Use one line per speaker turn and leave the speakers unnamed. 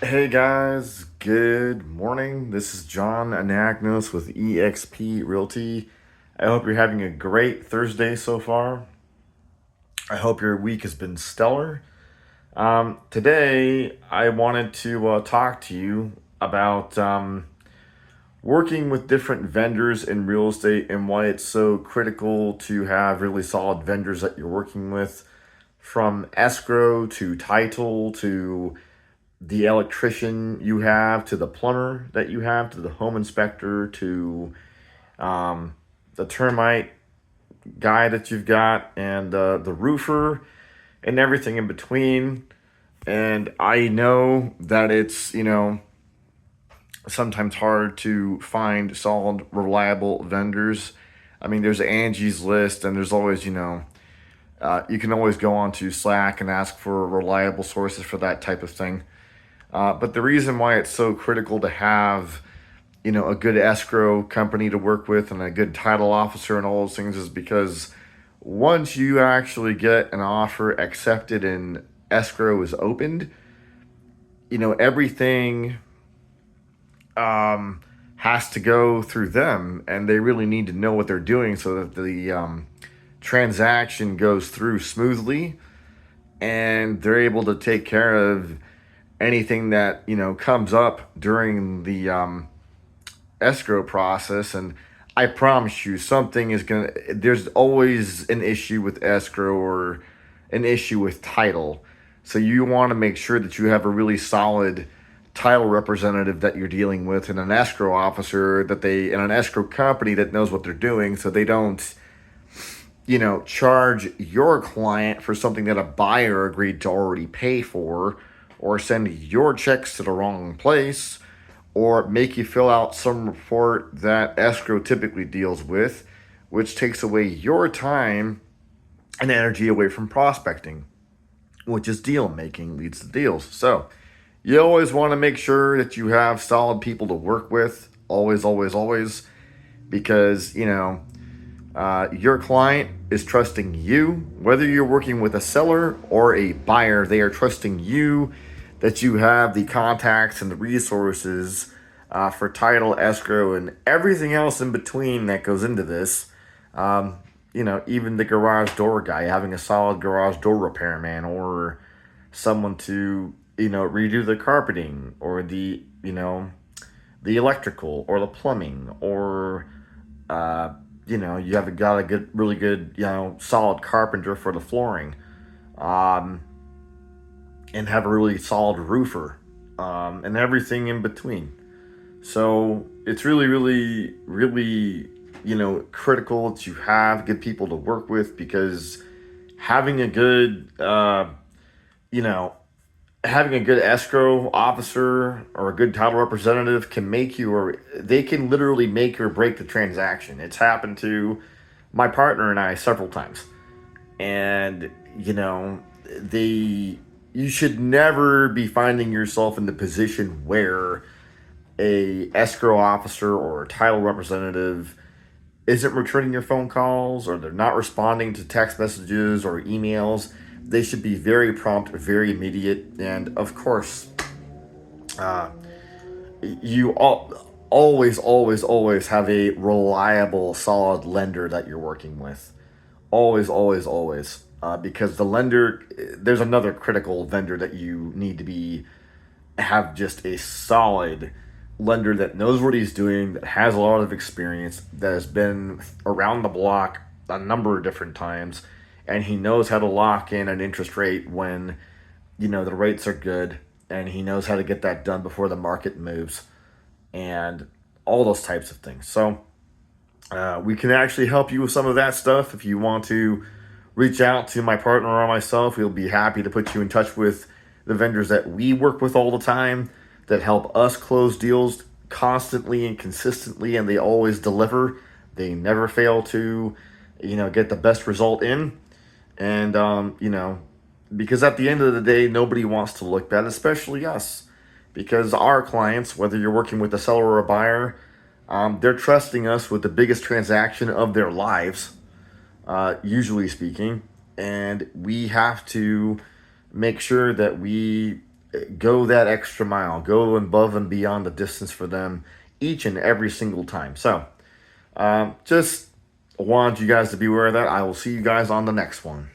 Hey guys, good morning. This is John Anagnos with eXp Realty. I hope you're having a great Thursday so far. I hope your week has been stellar. Today, I wanted to talk to you about working with different vendors in real estate and why it's so critical to have really solid vendors that you're working with, from escrow to title to the electrician you have to the plumber that you have to the home inspector to the termite guy that you've got and the roofer and everything in between. And I know that it's, sometimes hard to find solid, reliable vendors. I mean, there's Angie's List, and there's always, you can always go on to Slack and ask for reliable sources for that type of thing. But the reason why it's so critical to have, a good escrow company to work with and a good title officer and all those things is because once you actually get an offer accepted and escrow is opened, everything has to go through them, and they really need to know what they're doing so that the transaction goes through smoothly and they're able to take care of anything that comes up during the escrow process. And I promise you, something is gonna there's always an issue with escrow or an issue with title. So you want to make sure that you have a really solid title representative that you're dealing with, and an escrow officer and an escrow company that knows what they're doing, so they don't charge your client for something that a buyer agreed to already pay for, or send your checks to the wrong place, or make you fill out some report that escrow typically deals with, which takes away your time and energy away from prospecting, which is deal making, leads to deals. So you always want to make sure that you have solid people to work with, always, always, always, because your client is trusting you. Whether you're working with a seller or a buyer, they are trusting you that you have the contacts and the resources for title, escrow, and everything else in between that goes into this. Even the garage door guy, having a solid garage door repairman, or someone to, redo the carpeting, or the electrical or the plumbing, or you have got a good, really good, solid carpenter for the flooring, um, and have a really solid roofer, and everything in between. So it's really, really, really, critical that you have good people to work with, because having a good, you know, having a good escrow officer or a good title representative can make you, or they can literally make or break the transaction. It's happened to my partner and I several times. And, they, you should never be finding yourself in the position where a escrow officer or a title representative isn't returning your phone calls, or they're not responding to text messages or emails. They should be very prompt, very immediate, and of course, uh, always, always, always have a reliable, solid lender that you're working with. Always, always, always. Because the lender, there's another critical vendor that you need to have just a solid lender that knows what he's doing, that has a lot of experience, that has been around the block a number of different times, and he knows how to lock in an interest rate when the rates are good, and he knows how to get that done before the market moves, and all those types of things. So we can actually help you with some of that stuff. If you want to reach out to my partner or myself, we'll be happy to put you in touch with the vendors that we work with all the time, that help us close deals constantly and consistently, and they always deliver. They never fail to, get the best result in. And, because at the end of the day, nobody wants to look bad, especially us. Because our clients, whether you're working with a seller or a buyer, they're trusting us with the biggest transaction of their lives, usually speaking. And we have to make sure that we go that extra mile, go above and beyond the distance for them each and every single time. So, just wanted you guys to be aware of that. I will see you guys on the next one.